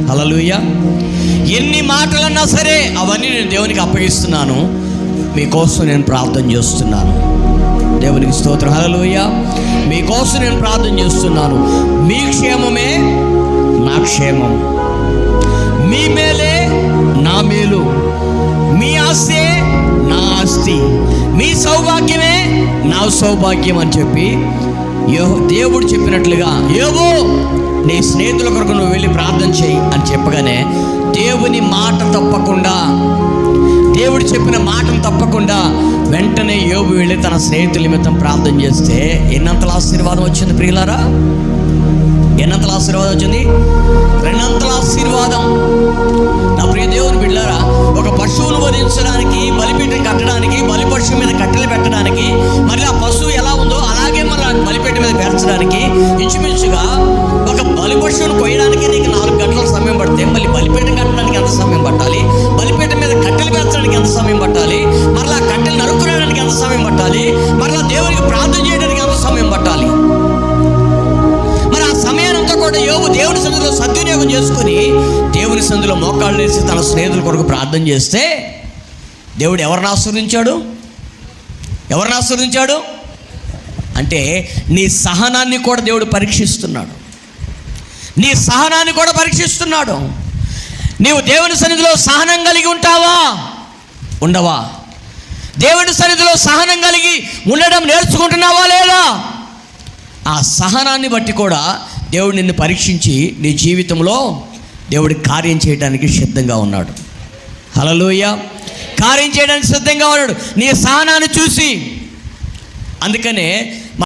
హల్లెలూయా. ఎన్ని మాటలన్నా సరే అవన్నీ నేను దేవునికి అప్పగిస్తున్నాను, మీకోసం నేను ప్రార్థన చేస్తున్నాను. దేవునికి స్తోత్రం. హల్లెలూయా. మీకోసం నేను ప్రార్థన చేస్తున్నాను. మీ క్షేమమే నా క్షేమం, మీ మేలే నా మేలు, మీ ఆస్తే నా ఆస్తి, మీ సౌభాగ్యమే నా సౌభాగ్యం అని చెప్పి దేవుడు చెప్పినట్లుగా యోబు నీ స్నేహితుల కొరకు నువ్వు వెళ్ళి ప్రార్థన చేయి అని చెప్పగానే దేవుని మాట తప్పకుండా, దేవుడు చెప్పిన మాటను తప్పకుండా వెంటనే యోబు వెళ్ళి తన స్నేహితుల నిమిత్తం ప్రార్థన చేస్తే ఎన్నంతల ఆశీర్వాదం వచ్చింది ప్రియులారా? ఎన్నంతల ఆశీర్వాదం వచ్చింది? రెండంతల ఆశీర్వాదం. నా ప్రియ దేవుని బిడ్డలారా, ఒక పశువును వధించడానికి, బలిపీఠం కట్టడానికి, బలి పశువు మీద కట్టెలు పెట్టడానికి, మళ్ళీ ఆ పశువు ఎలా ఉందో అలాగే మళ్ళీ బలిపీఠం మీద పేర్చడానికి ఇంచుమించుగా ఒక బలి పశువును కొయ్యడానికి నీకు 4 గంటల సమయం పడితే మళ్ళీ బలిపీఠం కట్టడానికి ఎంత సమయం పట్టాలి, బలిపీఠం మీద కట్టెలు పేర్చడానికి ఎంత సమయం పట్టాలి, మరలా కట్టెలు నరుకునేయడానికి ఎంత సమయం పట్టాలి, మరలా దేవునికి ప్రార్థన చేయడానికి ఎంత సమయం పట్టాలి? మరి ఆ సమయానంతా కూడా యోబు దేవుని సన్నిధిలో సద్వినియోగం చేసుకుని దేవుని సన్నిధిలో మోకాళ్ళు వేసి తన స్నేహితుల కొరకు ప్రార్థన చేస్తే దేవుడు ఎవరిని ఆశీర్వదించాడు? ఎవరిని ఆశీర్వదించాడు అంటే నీ సహనాన్ని కూడా దేవుడు పరీక్షిస్తున్నాడు. నీ సహనాన్ని కూడా పరీక్షిస్తున్నాడు. నీవు దేవుని సన్నిధిలో సహనం కలిగి ఉంటావా, ఉండవా? దేవుని సన్నిధిలో సహనం కలిగి ఉండడం నేర్చుకుంటున్నావా లేదా? ఆ సహనాన్ని బట్టి కూడా దేవుడు నిన్ను పరీక్షించి నీ జీవితంలో దేవుడి కార్యం చేయడానికి సిద్ధంగా ఉన్నాడు. హల్లెలూయా. కార్యం చేయడానికి సిద్ధంగా ఉన్నాడు నీ సహనాన్ని చూసి. అందుకనే